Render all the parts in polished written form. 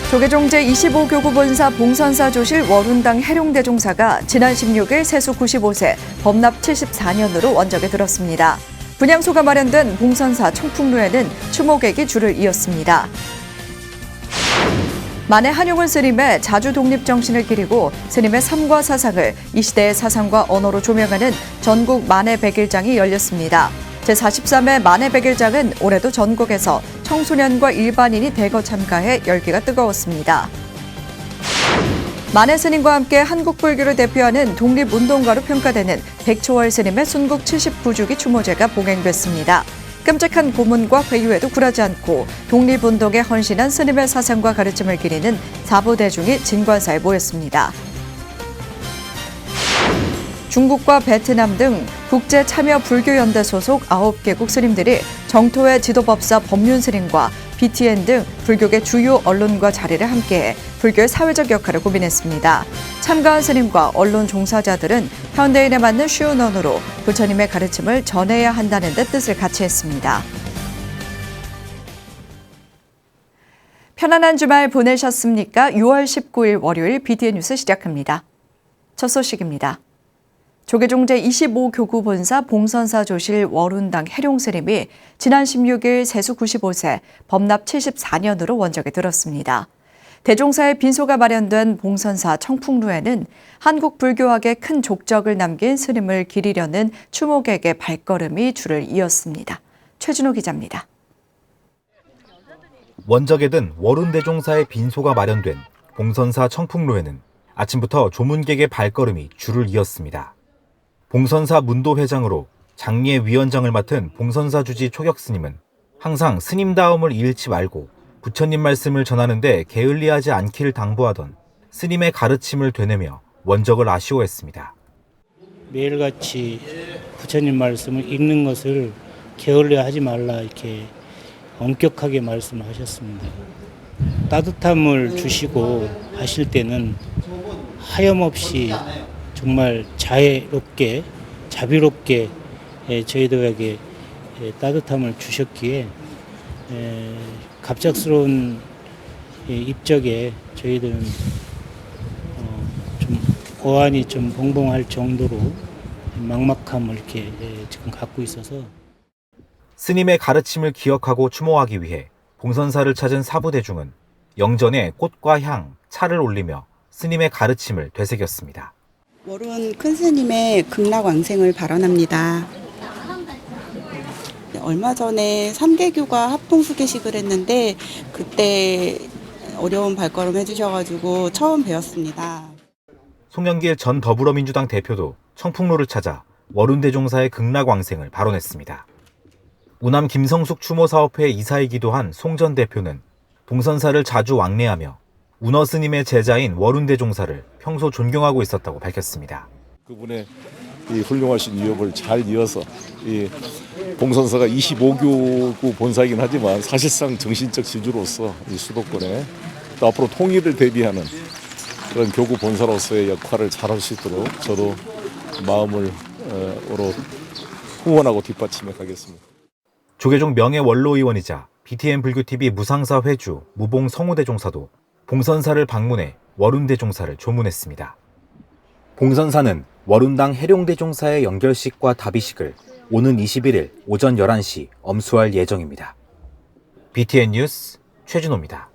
조계종 제25교구 본사 봉선사 조실 월운당 해룡대종사가 지난 16일 세수 95세, 법납 74년으로 원적에 들었습니다. 분향소가 마련된 봉선사 청풍루에는 추모객이 줄을 이었습니다. 만해 한용운 스님의 자주 독립 정신을 기리고 스님의 삶과 사상을 이 시대의 사상과 언어로 조명하는 전국 만해 백일장이 열렸습니다. 제43회 만해 백일장은 올해도 전국에서 청소년과 일반인이 대거 참가해 열기가 뜨거웠습니다. 만해 스님과 함께 한국 불교를 대표하는 독립운동가로 평가되는 백초월 스님의 순국 79주기 추모제가 봉행됐습니다. 끔찍한 고문과 회유에도 굴하지 않고 독립운동에 헌신한 스님의 사상과 가르침을 기리는 사부대중이 진관사에 모였습니다. 중국과 베트남 등 국제참여불교연대 소속 9개국 스님들이 정토의 지도법사 법륜 스님과 BTN 등 불교계 주요 언론과 자리를 함께해 불교의 사회적 역할을 고민했습니다. 참가한 스님과 언론 종사자들은 현대인에 맞는 쉬운 언어로 부처님의 가르침을 전해야 한다는 데 뜻을 같이 했습니다. 편안한 주말 보내셨습니까? 6월 19일 월요일 BTN 뉴스 시작합니다. 첫 소식입니다. 조계종 제25교구 본사 봉선사 조실 월운당 해룡스님이 지난 16일 세수 95세, 법납 74년으로 원적에 들었습니다. 대종사의 빈소가 마련된 봉선사 청풍루에는 한국 불교학에 큰 족적을 남긴 스님을 기리려는 추모객의 발걸음이 줄을 이었습니다. 최준호 기자입니다. 원적에 든 월운대종사의 빈소가 마련된 봉선사 청풍루에는 아침부터 조문객의 발걸음이 줄을 이었습니다. 봉선사 문도회장으로 장례 위원장을 맡은 봉선사 주지 초격스님은 항상 스님다움을 잃지 말고 부처님 말씀을 전하는데 게을리하지 않기를 당부하던 스님의 가르침을 되뇌며 원적을 아쉬워했습니다. 매일같이 부처님 말씀을 읽는 것을 게을리하지 말라 이렇게 엄격하게 말씀하셨습니다. 따뜻함을 주시고 하실 때는 하염없이 정말 자애롭게 자비롭게 저희들에게 따뜻함을 주셨기에 갑작스러운 입적에 저희들은 좀 어안이 좀 벙벙할 정도로 막막함을 이렇게 지금 갖고 있어서 스님의 가르침을 기억하고 추모하기 위해 봉선사를 찾은 사부대중은 영전에 꽃과 향, 차를 올리며 스님의 가르침을 되새겼습니다. 월운 큰 스님의 극락왕생을 발언합니다. 얼마 전에 3개교가 합동수계식을 했는데 그때 어려운 발걸음 해주셔가지고 처음 뵈었습니다. 송영길 전 더불어민주당 대표도 청풍로를 찾아 월운대종사의 극락왕생을 발언했습니다. 우남 김성숙 추모사업회 이사이기도 한 송 전 대표는 봉선사를 자주 왕래하며 운어 스님의 제자인 월운대종사를 평소 존경하고 있었다고 밝혔습니다. 그분의 이 훌륭하신 유업을 잘 이어서 이 봉선사가 25교구 본사이긴 하지만 사실상 정신적 지주로서 이 수도권에 또 앞으로 통일을 대비하는 그런 교구 본사로서의 역할을 잘할 수 있도록 저도 마음으로 후원하고 뒷받침해 가겠습니다. 조계종 명예 원로의원이자 BTN 불교TV 무상사 회주 무봉 성우대종사도 봉선사를 방문해 월운대종사를 조문했습니다. 봉선사는 월운당 해룡대종사의 연결식과 답의식을 오는 21일 오전 11시 엄수할 예정입니다. BTN 뉴스 최준호입니다.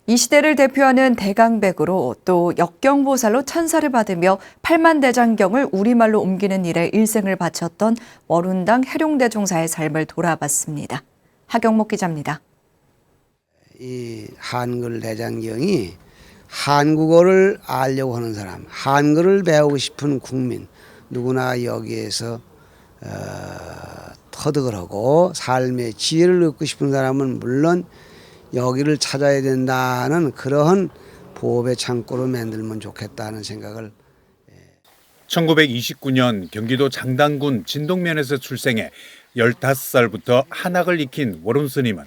이 시대를 대표하는 대강백으로 또 역경보살로 찬사를 받으며 8만 대장경을 우리말로 옮기는 일에 일생을 바쳤던 월운당 해룡대종사의 삶을 돌아봤습니다. 하경목 기자입니다. 이 한글 대장경이 한국어를 알려고 하는 사람, 한글을 배우고 싶은 국민 누구나 여기에서 터득을 하고 삶의 지혜를 얻고 싶은 사람은 물론 여기를 찾아야 된다는 그러한 보업의 창고로 만들면 좋겠다는 생각을 1929년 경기도 장당군 진동면에서 출생해 15살부터 한학을 익힌 월운 스님은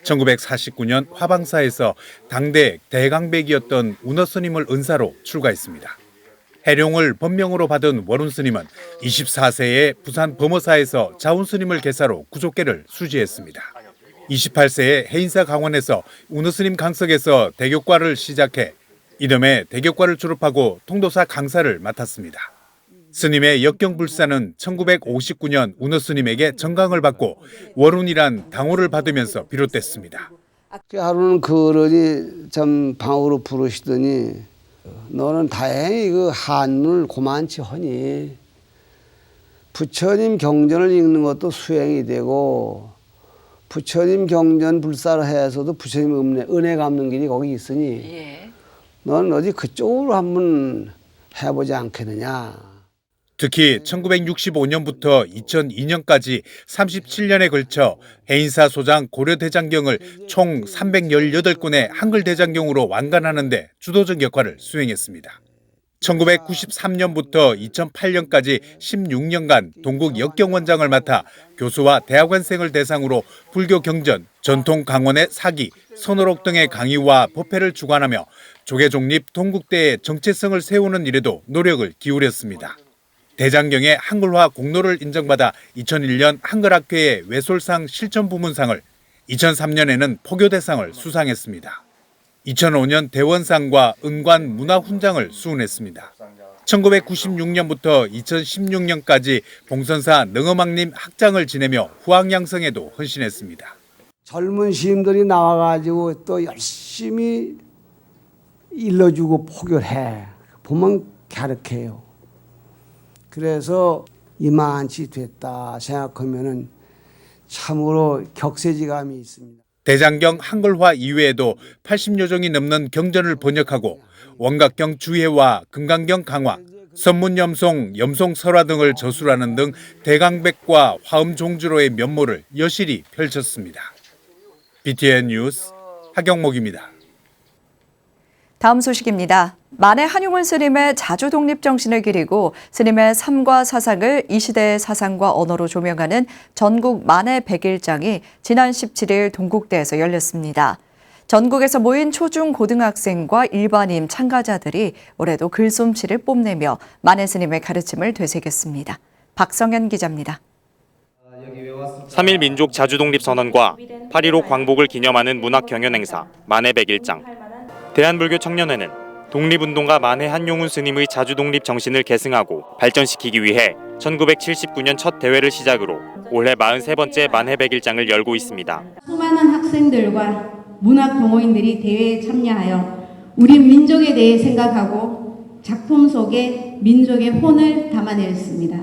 1949년 화방사에서 당대 대강백이었던 운어 스님을 은사로 출가했습니다. 해룡을 법명으로 받은 월운 스님은 24세에 부산 범어사에서 자운 스님을 계사로 구족계를 수지했습니다. 28세에 해인사 강원에서 운어스님 강석에서 대교과를 시작해 이듬해 대교과를 졸업하고 통도사 강사를 맡았습니다. 스님의 역경불사는 1959년 운어스님에게 정강을 받고 월운이란 당호를 받으면서 비롯됐습니다. 하루는 그 어른이 참 방으로 부르시더니 너는 다행히 그 한문을 고만치 허니 부처님 경전을 읽는 것도 수행이 되고 부처님 경전 불사를 해서도 부처님 은혜 갚는 길이 거기 있으니 너는 어디 그쪽으로 한번 해보지 않겠느냐. 특히 1965년부터 2002년까지 37년에 걸쳐 해인사 소장 고려대장경을 총 318권의 한글 대장경으로 완간하는 데 주도적 역할을 수행했습니다. 1993년부터 2008년까지 16년간 동국 역경원장을 맡아 교수와 대학원생을 대상으로 불교 경전, 전통 강원의 사기, 선어록 등의 강의와 법회를 주관하며 조계 독립 동국대의 정체성을 세우는 일에도 노력을 기울였습니다. 대장경의 한글화 공로를 인정받아 2001년 한글학회의 외솔상 실천부문상을, 2003년에는 포교대상을 수상했습니다. 2005년 대원상과 은관 문화훈장을 수훈했습니다. 1996년부터 2016년까지 봉선사 능어망님 학장을 지내며 후학양성에도 헌신했습니다. 젊은 시인들이 나와가지고 또 열심히 일러주고 포교해. 보면 갸륵해요. 그래서 이만치 됐다 생각하면은 참으로 격세지감이 있습니다. 대장경 한글화 이외에도 80여 종이 넘는 경전을 번역하고 원각경 주해와 금강경 강화, 선문염송, 염송설화 등을 저술하는 등 대강백과 화음종주로의 면모를 여실히 펼쳤습니다. BTN 뉴스 하경목입니다. 다음 소식입니다. 만해 한용운 스님의 자주 독립 정신을 기리고 스님의 삶과 사상을 이 시대의 사상과 언어로 조명하는 전국 만해 100일장이 지난 17일 동국대에서 열렸습니다. 전국에서 모인 초중 고등학생과 일반인 참가자들이 올해도 글솜씨를 뽐내며 만해 스님의 가르침을 되새겼습니다. 박성현 기자입니다. 3.1 민족 자주독립선언과 8.15 광복을 기념하는 문학경연행사 만해 100일장. 대한불교 청년회는 독립운동가 만해 한용운 스님의 자주독립 정신을 계승하고 발전시키기 위해 1979년 첫 대회를 시작으로 올해 43번째 만해 100일장을 열고 있습니다. 수많은 학생들과 문학 동호인들이 대회에 참여하여 우리 민족에 대해 생각하고 작품 속에 민족의 혼을 담아냈습니다.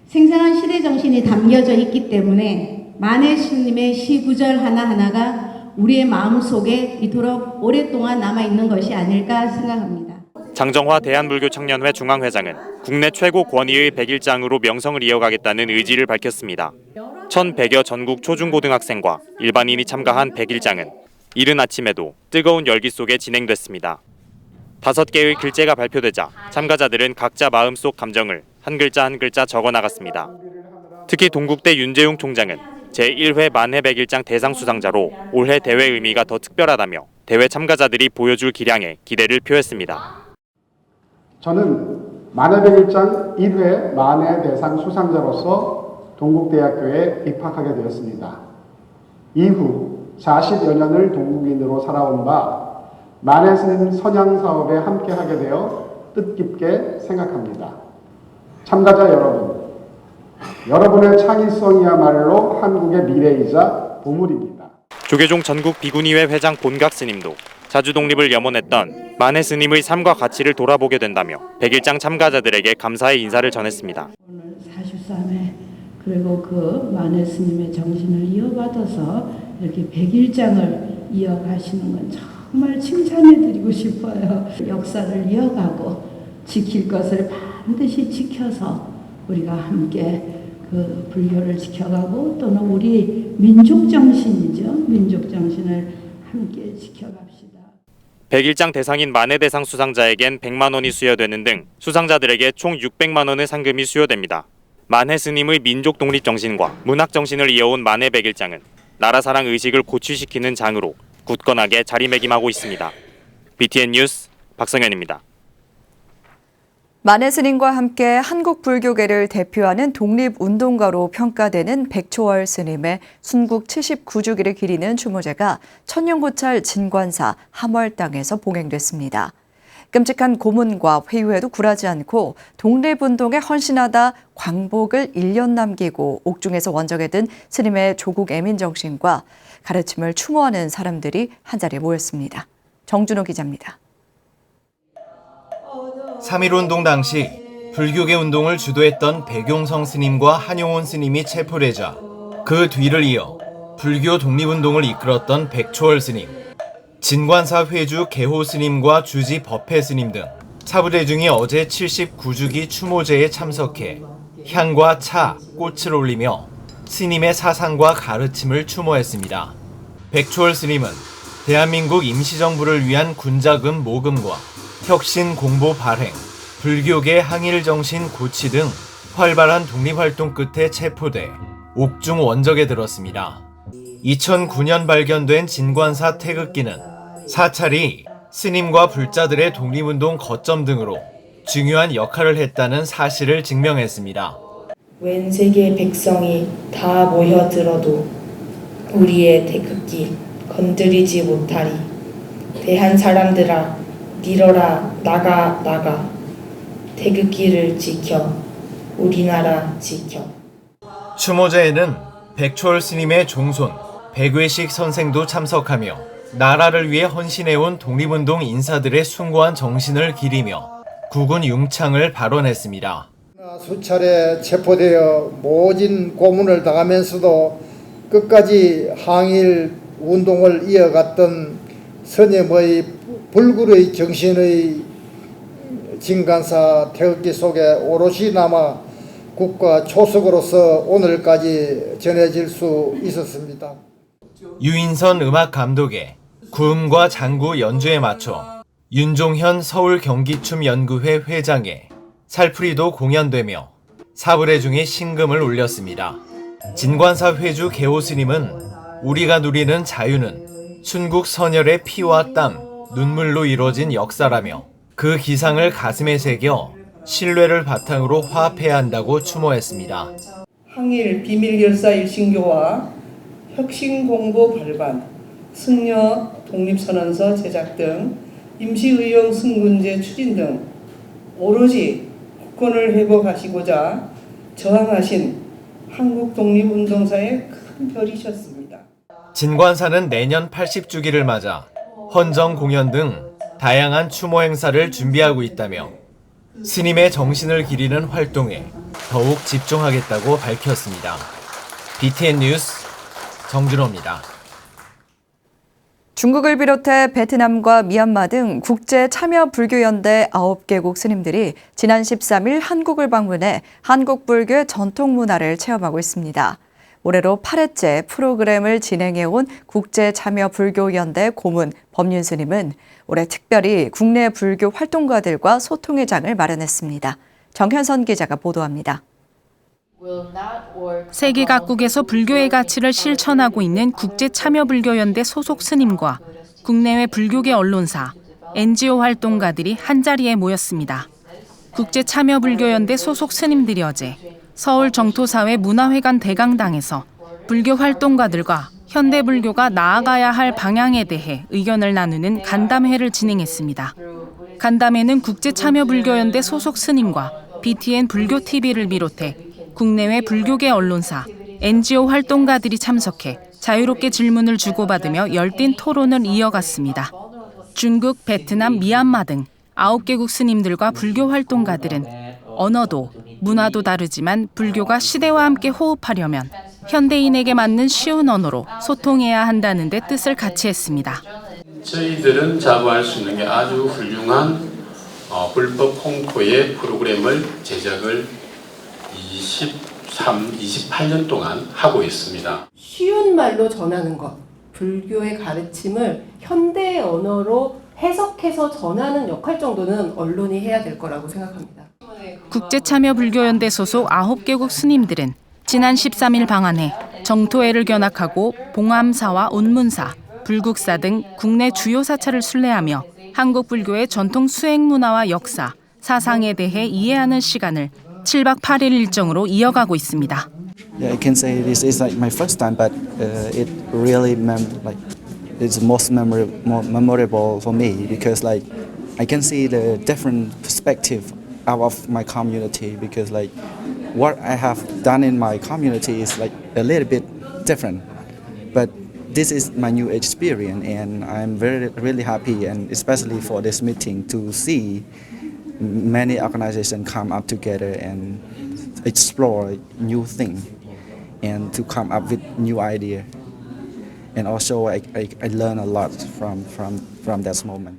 생생한 시대 정신이 담겨져 있기 때문에 만해 스님의 시 구절 하나하나가 우리의 마음속에 이토록 오랫동안 남아있는 것이 아닐까 생각합니다. 장정화 대한불교 청년회 중앙회장은 국내 최고 권위의 100일장으로 명성을 이어가겠다는 의지를 밝혔습니다. 1,100여 전국 초중고등학생과 일반인이 참가한 100일장은 이른 아침에도 뜨거운 열기 속에 진행됐습니다. 5개의 글재가 발표되자 참가자들은 각자 마음속 감정을 한 글자 한 글자 적어나갔습니다. 특히 동국대 윤재용 총장은 제1회 만해 100일장 대상 수상자로 올해 대회 의미가 더 특별하다며 대회 참가자들이 보여줄 기량에 기대를 표했습니다. 저는 만해 100일장 1회 만해 대상 수상자로서 동국대학교에 입학하게 되었습니다. 이후 40여 년을 동국인으로 살아온 바 만해 스님 선양 사업에 함께하게 되어 뜻깊게 생각합니다. 참가자 여러분, 여러분의 창의성이야말로 한국의 미래이자 보물입니다. 조계종 전국 비구니회 회장 본각 스님도 자주독립을 염원했던 만해 스님의 삶과 가치를 돌아보게 된다며 100일장 참가자들에게 감사의 인사를 전했습니다. 오늘 43회 그리고 그 만해 스님의 정신을 이어받아서 이렇게 100일장을 이어가시는 건 정말 칭찬해드리고 싶어요. 역사를 이어가고 지킬 것을 반드시 지켜서 우리가 함께 그 불교를 지켜가고 또는 우리 민족 정신이죠. 민족 정신을 함께 지켜갑시다. 100일장 대상인 만해 대상 수상자에겐 100만 원이 수여되는 등 수상자들에게 총 600만 원의 상금이 수여됩니다. 만해 스님의 민족 독립 정신과 문학 정신을 이어온 만해 100일장은 나라 사랑 의식을 고취시키는 장으로 굳건하게 자리매김하고 있습니다. BTN 뉴스 박성현입니다. 만해 스님과 함께 한국 불교계를 대표하는 독립운동가로 평가되는 백초월 스님의 순국 79주기를 기리는 추모제가 천년고찰 진관사 함월당에서 봉행됐습니다. 끔찍한 고문과 회유에도 굴하지 않고 독립운동에 헌신하다 광복을 1년 남기고 옥중에서 원정에 든 스님의 조국 애민 정신과 가르침을 추모하는 사람들이 한자리에 모였습니다. 정준호 기자입니다. 3.1운동 당시 불교계 운동을 주도했던 백용성 스님과 한용운 스님이 체포되자 그 뒤를 이어 불교 독립운동을 이끌었던 백초월 스님, 진관사 회주 개호 스님과 주지 법회 스님 등 사부대중이 어제 79주기 추모제에 참석해 향과 차, 꽃을 올리며 스님의 사상과 가르침을 추모했습니다. 백초월 스님은 대한민국 임시정부를 위한 군자금 모금과 혁신 공보 발행, 불교계 항일 정신 고취 등 활발한 독립활동 끝에 체포돼 옥중 원적에 들었습니다. 2009년 발견된 진관사 태극기는 사찰이 스님과 불자들의 독립운동 거점 등으로 중요한 역할을 했다는 사실을 증명했습니다. 웬 세계 백성이 다 모여들어도 우리의 태극기 건드리지 못하리. 대한 사람들아 밀어라 나가 태극기를 지켜 우리나라 지켜. 추모제에는 백초월 스님의 종손 백외식 선생도 참석하며 나라를 위해 헌신해온 독립운동 인사들의 숭고한 정신을 기리며 국군 융창을 발언했습니다. 수차례 체포되어 모진 고문을 당하면서도 끝까지 항일 운동을 이어갔던 스님의 불굴의 정신의 진관사 태극기 속에 오롯이 남아 국가 초석으로서 오늘까지 전해질 수 있었습니다. 유인선 음악 감독의 구음과 장구 연주에 맞춰 윤종현 서울 경기춤 연구회 회장의 살풀이도 공연되며 사부대중이 신금을 올렸습니다. 진관사 회주 개호 스님은 우리가 누리는 자유는 순국 선열의 피와 땀, 눈물로 이루어진 역사라며 그 기상을 가슴에 새겨 신뢰를 바탕으로 화합해야 한다고 추모했습니다. 항일 비밀결사 일신교와 혁신공보 발간, 승려 독립선언서 제작 등 임시의용 승군제 추진 등 오로지 국권을 회복하시고자 저항하신 한국 독립운동사의 큰 별이셨습니다. 진관사는 내년 80주기를 맞아 헌정 공연 등 다양한 추모 행사를 준비하고 있다며 스님의 정신을 기리는 활동에 더욱 집중하겠다고 밝혔습니다. BTN 뉴스 정준호입니다. 중국을 비롯해 베트남과 미얀마 등 국제 참여 불교연대 9개국 스님들이 지난 13일 한국을 방문해 한국 불교의 전통 문화를 체험하고 있습니다. 올해로 8회째 프로그램을 진행해온 국제 참여 불교연대 고문 법륜 스님은 올해 특별히 국내 불교 활동가들과 소통의 장을 마련했습니다. 정현선 기자가 보도합니다. 세계 각국에서 불교의 가치를 실천하고 있는 국제참여불교연대 소속 스님과 국내외 불교계 언론사, NGO 활동가들이 한자리에 모였습니다. 국제참여불교연대 소속 스님들이 어제 서울 정토사회 문화회관 대강당에서 불교 활동가들과 현대불교가 나아가야 할 방향에 대해 의견을 나누는 간담회를 진행했습니다. 간담회는 국제참여불교연대 소속 스님과 BTN 불교TV를 비롯해 국내외 불교계 언론사, NGO 활동가들이 참석해 자유롭게 질문을 주고받으며 열띤 토론을 이어갔습니다. 중국, 베트남, 미얀마 등 9개국 스님들과 불교 활동가들은 언어도, 문화도 다르지만 불교가 시대와 함께 호흡하려면 현대인에게 맞는 쉬운 언어로 소통해야 한다는 데 뜻을 같이 했습니다. 저희들은 자부할 수 있는 게 아주 훌륭한 불법 홍보의 프로그램을 제작을 28년 동안 하고 있습니다. 쉬운 말로 전하는 것, 불교의 가르침을 현대의 언어로 해석해서 전하는 역할 정도는 언론이 해야 될 거라고 생각합니다. 국제참여불교연대 소속 9개국 스님들은 지난 13일 방한해 정토회를 견학하고 봉암사와 운문사, 불국사 등 국내 주요 사찰을 순례하며 한국 불교의 전통 수행 문화와 역사, 사상에 대해 이해하는 시간을 7박 8일 일정으로 이어가고 있습니다. Yeah, I can say this is like my first time, but it really it's most memorable for me because like I can see the different perspective out of my community because like what I have done in my community is like a little bit different, but this is my new experience and I'm really happy and especially for this meeting to see many organizations come up together and explore new things and to come up with new idea and also I learn a lot from that moment.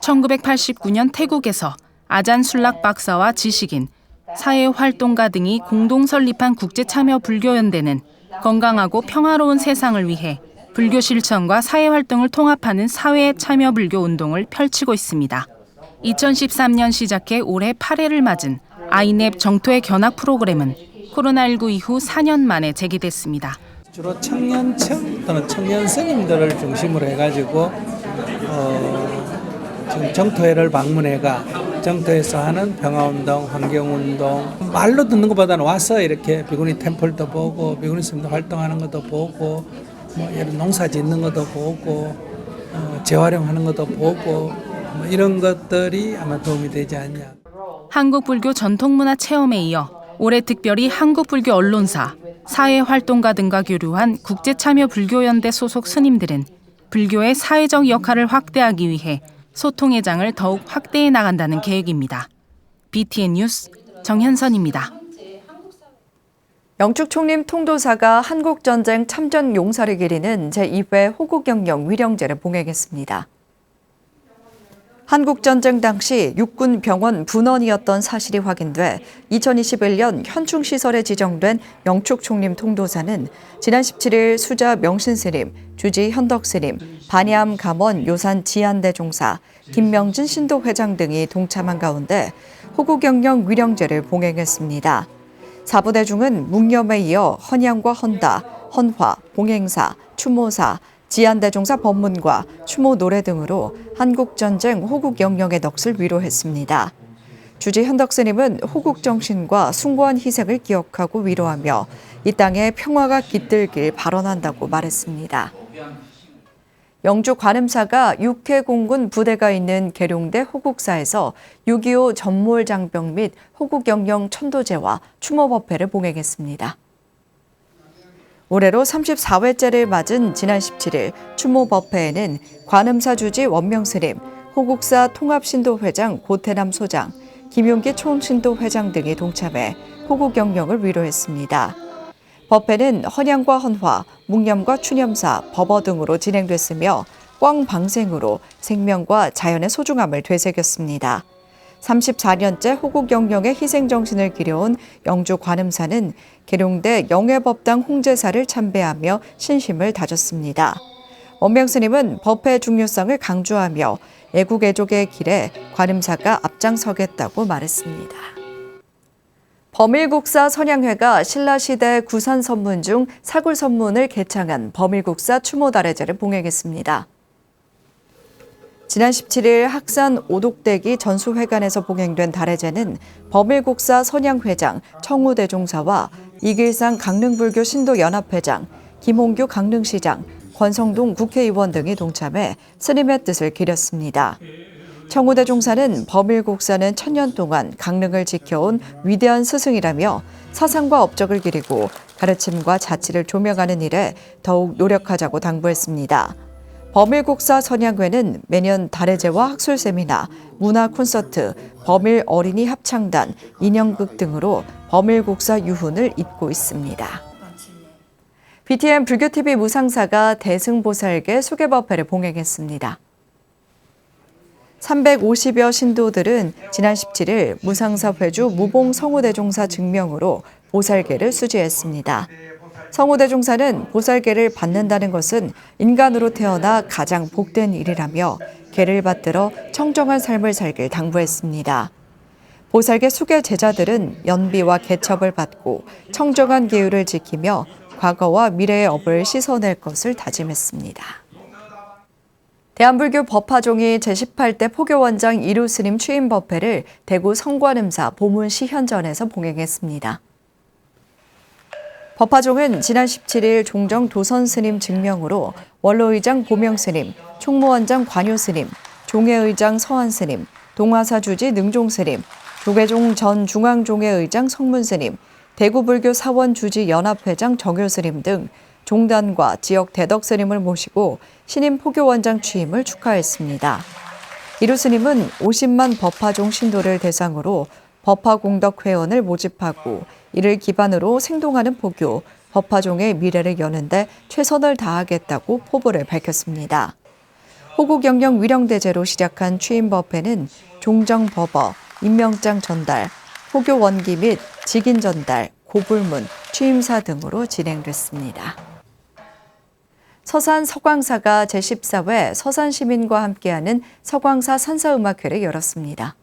1989년 태국에서 아잔술락 박사와 지식인, 사회활동가 등이 공동 설립한 국제참여불교연대는 건강하고 평화로운 세상을 위해 불교 실천과 사회활동을 통합하는 사회참여불교 운동을 펼치고 있습니다. 2013년 시작해 올해 8회를 맞은 아이넵 정토의 견학 프로그램은 코로나19 이후 4년 만에 재개됐습니다. 주로 청년층 또는 청년 스님들을 중심으로 해가지고 지금 정토회를 방문해가 정토에서 하는 평화운동, 환경운동 말로 듣는 것보다는 와서 이렇게 비구니 템플도 보고 비구니 스님도 활동하는 것도 보고 이런 농사 짓는 것도 보고 재활용하는 것도 보고 이런 것들이 아마 도움이 되지 않냐. 한국불교 전통문화 체험에 이어 올해 특별히 한국불교 언론사, 사회활동가 등과 교류한 국제참여불교연대 소속 스님들은 불교의 사회적 역할을 확대하기 위해 소통의 장을 더욱 확대해 나간다는 계획입니다. BTN 뉴스 정현선입니다. 영축 총림 통도사가 한국전쟁 참전 용사를 기리는 제2회 호국영령 위령제를 봉행했습니다. 한국전쟁 당시 육군 병원 분원이었던 사실이 확인돼 2021년 현충시설에 지정된 영축 총림 통도사는 지난 17일 수자 명신스님, 주지 현덕스님, 반야암 감원 요산 지안대종사, 김명진 신도회장 등이 동참한 가운데 호국영령 위령제를 봉행했습니다. 사부대중은 묵념에 이어 헌양과 헌다, 헌화, 봉행사, 추모사, 지안대종사 법문과 추모 노래 등으로 한국전쟁 호국영령의 넋을 위로했습니다. 주지 현덕스님은 호국정신과 숭고한 희생을 기억하고 위로하며 이 땅에 평화가 깃들길 발언한다고 말했습니다. 영주 관음사가 육해공군 부대가 있는 계룡대 호국사에서 6.25 전몰장병 및 호국영령 천도제와 추모법회를 봉행했습니다. 올해로 34회째를 맞은 지난 17일 추모법회에는 관음사 주지 원명스님, 호국사 통합신도회장 고태남 소장, 김용기 총신도회장 등이 동참해 호국영령을 위로했습니다. 법회는 헌양과 헌화, 묵념과 추념사, 법어 등으로 진행됐으며 꽝방생으로 생명과 자연의 소중함을 되새겼습니다. 34년째 호국영령의 희생정신을 기려온 영주 관음사는 계룡대 영예법당 홍제사를 참배하며 신심을 다졌습니다. 원명스님은 법회 중요성을 강조하며 애국애족의 길에 관음사가 앞장서겠다고 말했습니다. 범일국사 선양회가 신라시대 구산선문 중 사굴선문을 개창한 범일국사 추모다래제를 봉행했습니다. 지난 17일 학산 오독대기 전수회관에서 봉행된 다래제는 범일국사 선양회장 청우대종사와 이길상 강릉불교 신도연합회장, 김홍규 강릉시장, 권성동 국회의원 등이 동참해 스님의 뜻을 기렸습니다. 청우대종사는 범일국사는 1000년 동안 강릉을 지켜온 위대한 스승이라며 사상과 업적을 기리고 가르침과 자치를 조명하는 일에 더욱 노력하자고 당부했습니다. 범일국사 선양회는 매년 다래제와 학술 세미나, 문화 콘서트, 범일 어린이 합창단, 인형극 등으로 범일국사 유훈을 잇고 있습니다. BTN 불교TV 무상사가 대승보살계 수계법회를 봉행했습니다. 350여 신도들은 지난 17일 무상사 회주 무봉 성우대종사 증명으로 보살계를 수지했습니다. 성우대종사는 보살계를 받는다는 것은 인간으로 태어나 가장 복된 일이라며 계를 받들어 청정한 삶을 살길 당부했습니다. 보살계 수계 제자들은 연비와 개첩을 받고 청정한 계율을 지키며 과거와 미래의 업을 씻어낼 것을 다짐했습니다. 대한불교 법화종이 제18대 포교원장 이루스님 취임 법회를 대구 성관음사 보문시현전에서 봉행했습니다. 법화종은 지난 17일 종정 도선스님 증명으로 원로의장 보명스님, 총무원장 관유스님, 종회의장 서한스님, 동화사주지 능종스님, 조계종 전 중앙종회의장 성문스님, 대구불교 사원주지연합회장 정효스님 등 종단과 지역 대덕스님을 모시고 신임 포교원장 취임을 축하했습니다. 이루스님은 50만 법화종 신도를 대상으로 법화공덕회원을 모집하고 이를 기반으로 생동하는 포교, 법화종의 미래를 여는 데 최선을 다하겠다고 포부를 밝혔습니다. 호국영령 위령대제로 시작한 취임법회는 종정법어, 임명장 전달, 포교 원기 및 직인 전달, 고불문, 취임사 등으로 진행됐습니다. 서산 서광사가 제14회 서산시민과 함께하는 서광사 산사음악회를 열었습니다.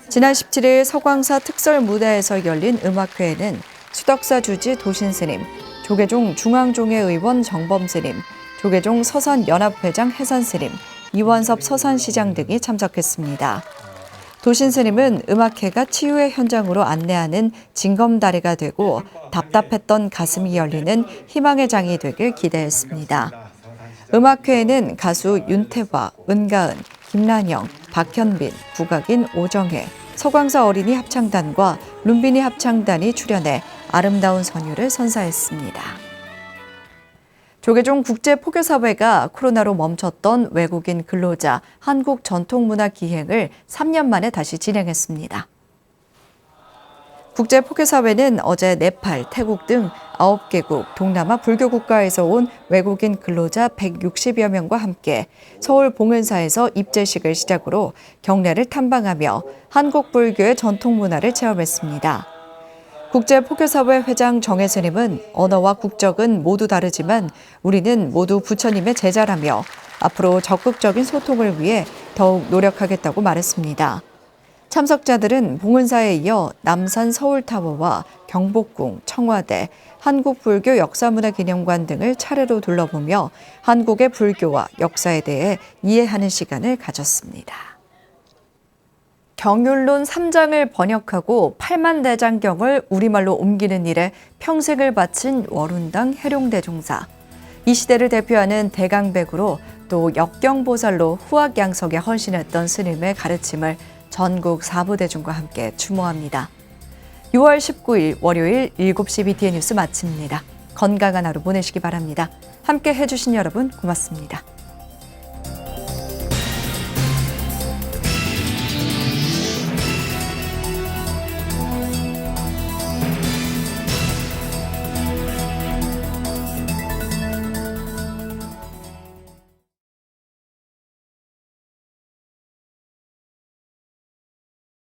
지난 17일 서광사 특설 무대에서 열린 음악회에는 수덕사 주지 도신스님, 조계종 중앙종회의원 정범스님, 조계종 서산연합회장 해산스님, 이원섭 서산시장 등이 참석했습니다. 도신스님은 음악회가 치유의 현장으로 안내하는 징검다리가 되고 답답했던 가슴이 열리는 희망의 장이 되길 기대했습니다. 음악회에는 가수 윤태화, 은가은, 김란영, 박현빈, 국악인 오정혜, 서광사 어린이 합창단과 룸비니 합창단이 출연해 아름다운 선율을 선사했습니다. 조계종 국제포교사회가 코로나로 멈췄던 외국인 근로자 한국 전통문화 기행을 3년 만에 다시 진행했습니다. 국제포교사회는 어제 네팔, 태국 등 9개국 동남아 불교 국가에서 온 외국인 근로자 160여 명과 함께 서울 봉은사에서 입제식을 시작으로 경례를 탐방하며 한국 불교의 전통 문화를 체험했습니다. 국제포교사회 회장 정혜스님은 언어와 국적은 모두 다르지만 우리는 모두 부처님의 제자라며 앞으로 적극적인 소통을 위해 더욱 노력하겠다고 말했습니다. 참석자들은 봉은사에 이어 남산 서울타워와 경복궁, 청와대, 한국불교 역사문화기념관 등을 차례로 둘러보며 한국의 불교와 역사에 대해 이해하는 시간을 가졌습니다. 경율론 3장을 번역하고 8만 대장경을 우리말로 옮기는 일에 평생을 바친 월운당 해룡대종사. 이 시대를 대표하는 대강백으로 또 역경보살로 후학양석에 헌신했던 스님의 가르침을 전국 4부대중과 함께 추모합니다. 6월 19일 월요일 7시 BTN 뉴스 마칩니다. 건강한 하루 보내시기 바랍니다. 함께 해주신 여러분 고맙습니다.